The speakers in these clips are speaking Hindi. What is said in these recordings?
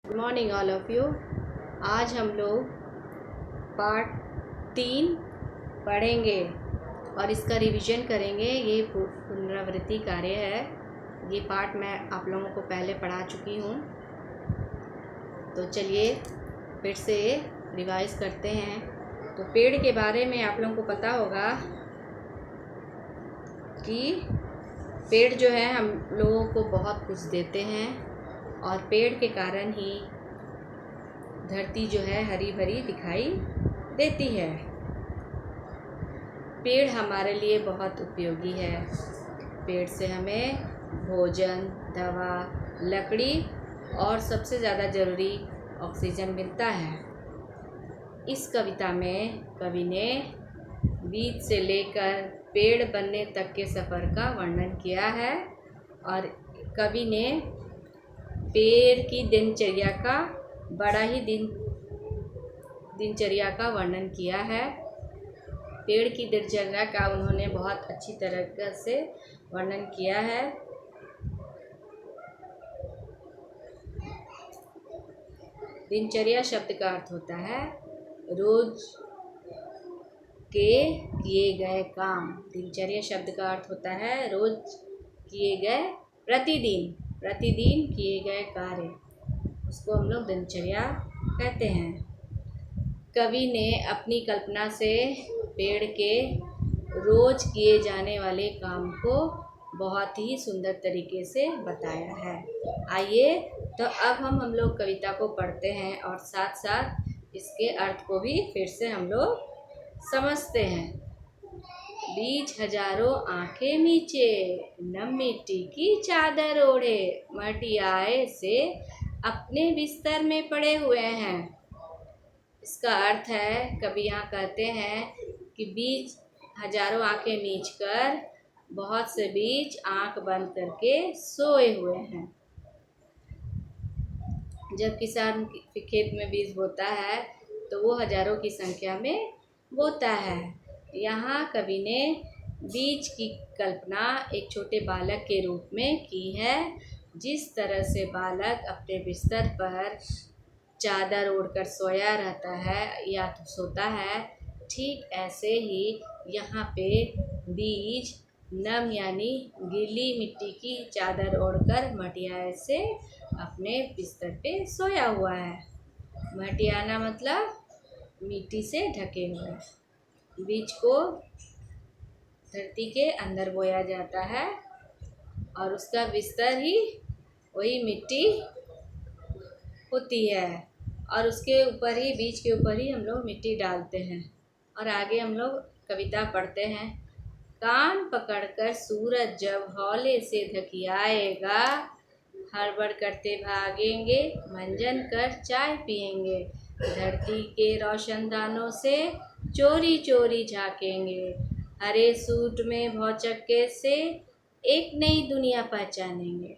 Good morning all of you. आज हम लोग पार्ट 3 पढ़ेंगे और इसका रिवीजन करेंगे। ये पुनरावृत्ति कार्य है। ये पार्ट मैं आप लोगों को पहले पढ़ा चुकी हूँ, तो चलिए फिर से रिवाइज करते हैं। तो पेड़ के बारे में आप लोगों को पता होगा कि पेड़ जो है हम लोगों को बहुत कुछ देते हैं और पेड़ के कारण ही धरती जो है हरी भरी दिखाई देती है। पेड़ हमारे लिए बहुत उपयोगी है। पेड़ से हमें भोजन, दवा, लकड़ी और सबसे ज़्यादा ज़रूरी ऑक्सीजन मिलता है। इस कविता में कवि ने बीज से लेकर पेड़ बनने तक के सफ़र का वर्णन किया है और कवि ने पेड़ की दिनचर्या का दिनचर्या का वर्णन किया है। पेड़ की दिनचर्या का उन्होंने बहुत अच्छी तरह से वर्णन किया है। दिनचर्या शब्द का अर्थ होता है रोज के किए गए काम। दिनचर्या शब्द का अर्थ होता है रोज किए गए, प्रतिदिन किए गए कार्य, उसको हम लोग दिनचर्या कहते हैं। कवि ने अपनी कल्पना से पेड़ के रोज किए जाने वाले काम को बहुत ही सुंदर तरीके से बताया है। आइए तो अब हम लोग कविता को पढ़ते हैं और साथ साथ इसके अर्थ को भी फिर से हम लोग समझते हैं। बीज हजारों आंखें नीचे, नम मिट्टी की चादर ओढ़े, मटियाए से अपने बिस्तर में पड़े हुए हैं। इसका अर्थ है, कवि यहाँ कहते हैं कि बीज हजारों आंखें मीच कर बहुत से बीज आंख बंद करके सोए हुए हैं। जब किसान खेत में बीज बोता है तो वो हजारों की संख्या में बोता है। यहाँ कवि ने बीज की कल्पना एक छोटे बालक के रूप में की है। जिस तरह से बालक अपने बिस्तर पर चादर ओढ़कर सोया रहता है या तो सोता है, ठीक ऐसे ही यहाँ पे बीज नम यानी गीली मिट्टी की चादर ओढ़कर मटियाए से अपने बिस्तर पे सोया हुआ है। मटियाना मतलब मिट्टी से ढके हुए। बीज को धरती के अंदर बोया जाता है और उसका बिस्तर ही वही मिट्टी होती है और उसके ऊपर ही, बीज के ऊपर ही हम लोग मिट्टी डालते हैं। और आगे हम लोग कविता पढ़ते हैं। कान पकड़कर सूरज जब हौले से धकियाएगा, हड़बड़ करते भागेंगे, मंजन कर चाय पिएंगे, धरती के रोशनदानों से चोरी चोरी झाँकेंगे, हरे सूट में भौचक्के से एक नई दुनिया पहचानेंगे।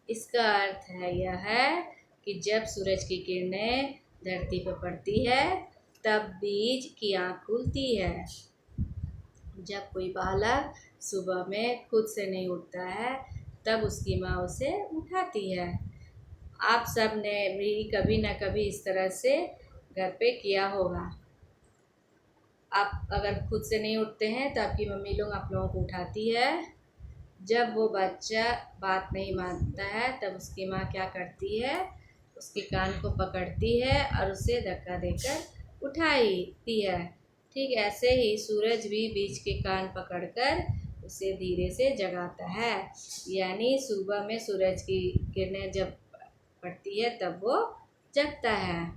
इसका अर्थ है यह है कि जब सूरज की किरणें धरती पर पड़ती है तब बीज की आँख खुलती है। जब कोई बालक सुबह में खुद से नहीं उठता है तब उसकी माँ उसे उठाती है। आप सब ने भी कभी न कभी इस तरह से घर पे किया होगा। आप अगर खुद से नहीं उठते हैं तो आपकी मम्मी लोग आप लोगों को उठाती है। जब वो बच्चा बात नहीं मानता है तब उसकी माँ क्या करती है, उसके कान को पकड़ती है और उसे धक्का देकर उठाती है। ठीक ऐसे ही सूरज भी बीज के कान पकड़कर उसे धीरे से जगाता है। यानी सुबह में सूरज की किरणें जब पड़ती है तब वो जगता है।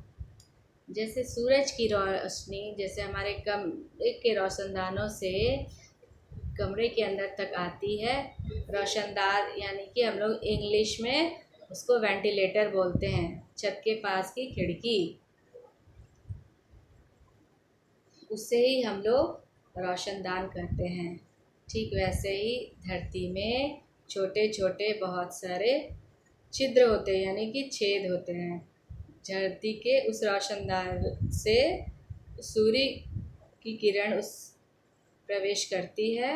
जैसे सूरज की रोशनी जैसे हमारे कमरे के रोशनदानों से कमरे के अंदर तक आती है। रोशनदान यानी कि हम लोग इंग्लिश में उसको वेंटिलेटर बोलते हैं, छत के पास की खिड़की, उससे ही हम लोग रोशनदान करते हैं। ठीक वैसे ही धरती में छोटे छोटे बहुत सारे छिद्र होते हैं यानी कि छेद होते हैं। धरती के उस रोशनदान से सूर्य की किरण उस प्रवेश करती है।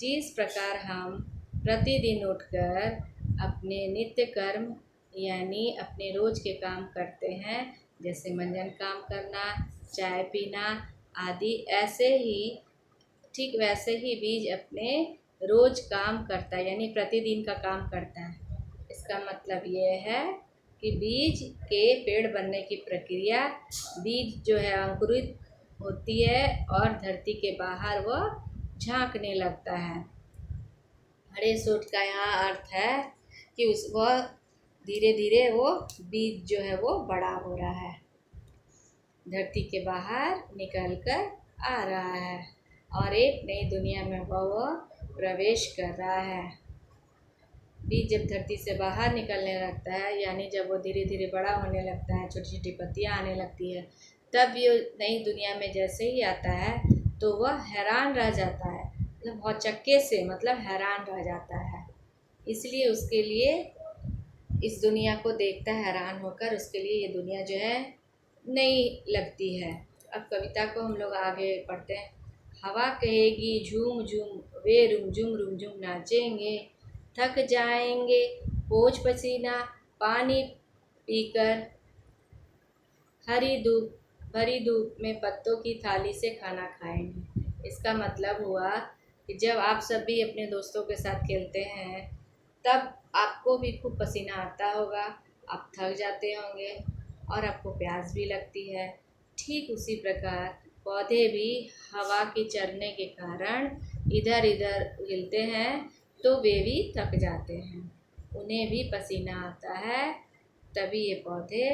जिस प्रकार हम प्रतिदिन उठकर अपने नित्य कर्म यानी अपने रोज़ के काम करते हैं, जैसे मंजन काम करना, चाय पीना आदि। ऐसे ही ठीक वैसे ही बीज अपने रोज़ काम करता है, यानी प्रतिदिन का काम करता है। इसका मतलब ये है कि बीज के पेड़ बनने की प्रक्रिया, बीज जो है अंकुरित होती है और धरती के बाहर वह झांकने लगता है। हरे सूट का यहाँ अर्थ है कि वह धीरे धीरे वो बीज जो है वो बड़ा हो रहा है, धरती के बाहर निकल कर आ रहा है और एक नई दुनिया में वह प्रवेश कर रहा है। बीज जब धरती से बाहर निकलने लगता है, यानी जब वो धीरे धीरे बड़ा होने लगता है, छोटी छोटी पत्तियाँ आने लगती है, तब ये नई दुनिया में जैसे ही आता है तो वह हैरान रह जाता है, मतलब बहुत चक्के से मतलब हैरान रह जाता है। इसलिए उसके लिए इस दुनिया को देखता है हैरान होकर, उसके लिए ये दुनिया जो है नई लगती है। अब कविता को हम लोग आगे पढ़ते हैं। हवा कहेगी झूम झूम, वे रुमझुम रुमझुम नाचेंगे, थक जाएंगे पोंछ पसीना पानी पीकर, भरी धूप में पत्तों की थाली से खाना खाएंगे। इसका मतलब हुआ कि जब आप सब भी अपने दोस्तों के साथ खेलते हैं तब आपको भी खूब पसीना आता होगा, आप थक जाते होंगे और आपको प्यास भी लगती है। ठीक उसी प्रकार पौधे भी हवा के चलने के कारण इधर इधर हिलते हैं तो वे भी थक जाते हैं, उन्हें भी पसीना आता है, तभी ये पौधे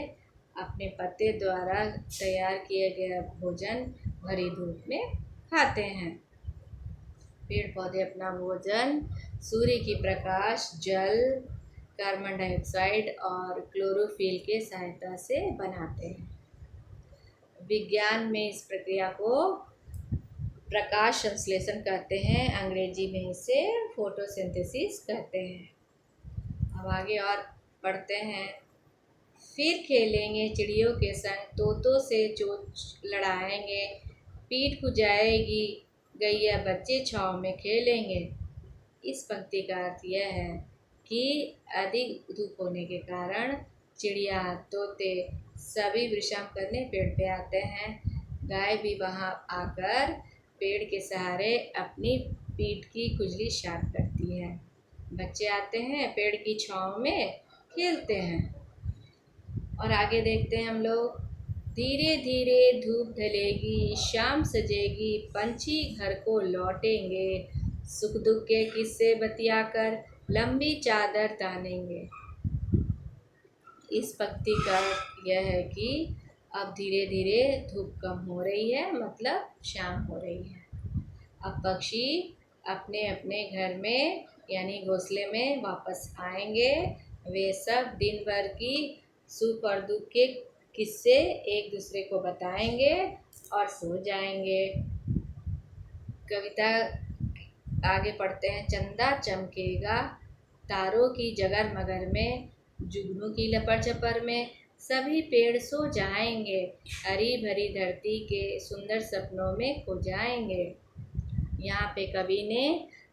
अपने पत्ते द्वारा तैयार किए गए भोजन भरी धूप में खाते हैं। पेड़ पौधे अपना भोजन सूर्य की प्रकाश, जल, कार्बन डाइऑक्साइड और क्लोरोफिल के सहायता से बनाते हैं। विज्ञान में इस प्रक्रिया को प्रकाश संश्लेषण कहते हैं, अंग्रेजी में इसे फोटोसिंथेसिस कहते हैं। अब आगे और पढ़ते हैं। फिर खेलेंगे चिड़ियों के संग, तोतों से चोंच लड़ाएंगे, पीठ खुजाएगी गैया बच्चे छाँव में खेलेंगे। इस पंक्ति का अर्थ यह है कि अधिक धूप होने के कारण चिड़िया, तोते सभी विश्राम करने पेड़ पे आते हैं। गाय भी वहाँ आकर पेड़ के सहारे अपनी पीठ की खुजली शांत करती है। बच्चे आते हैं पेड़ की छाँव में खेलते हैं। और आगे देखते हैं हम लोग। धीरे धीरे धूप ढलेगी, शाम सजेगी, पंछी घर को लौटेंगे, सुख दुख के किस्से बतियाकर लंबी चादर तानेंगे। इस पंक्ति का यह है कि अब धीरे धीरे धूप कम हो रही है, मतलब शाम हो रही है। अब पक्षी अपने अपने घर में यानी घोंसले में वापस आएंगे। वे सब दिन भर की सुख और दुख के किस्से एक दूसरे को बताएंगे और सो जाएंगे। कविता आगे पढ़ते हैं। चंदा चमकेगा तारों की जगर मगर में, जुगनू की लपड़ चपर में, सभी पेड़ सो जाएंगे, हरी भरी धरती के सुंदर सपनों में खो जाएंगे। यहाँ पे कवि ने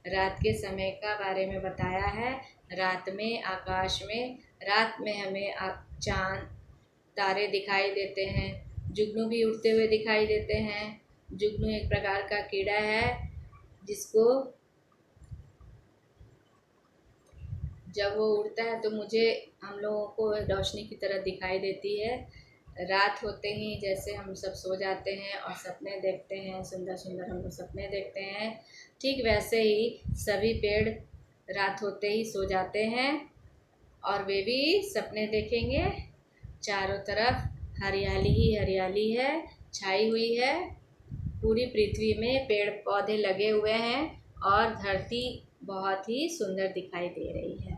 रात के समय का बारे में बताया है। रात में आकाश में, रात में हमें चाँद तारे दिखाई देते हैं, जुगनू भी उड़ते हुए दिखाई देते हैं। जुगनू एक प्रकार का कीड़ा है जिसको जब वो उड़ता है तो मुझे हम लोगों को रोशनी की तरह दिखाई देती है। रात होते ही जैसे हम सब सो जाते हैं और सपने देखते हैं, सुंदर सुंदर हम लोग सपने देखते हैं, ठीक वैसे ही सभी पेड़ रात होते ही सो जाते हैं और वे भी सपने देखेंगे। चारों तरफ हरियाली ही हरियाली है, छाई हुई है। पूरी पृथ्वी में पेड़ पौधे लगे हुए हैं और धरती बहुत ही सुंदर दिखाई दे रही है।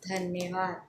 धन्यवाद।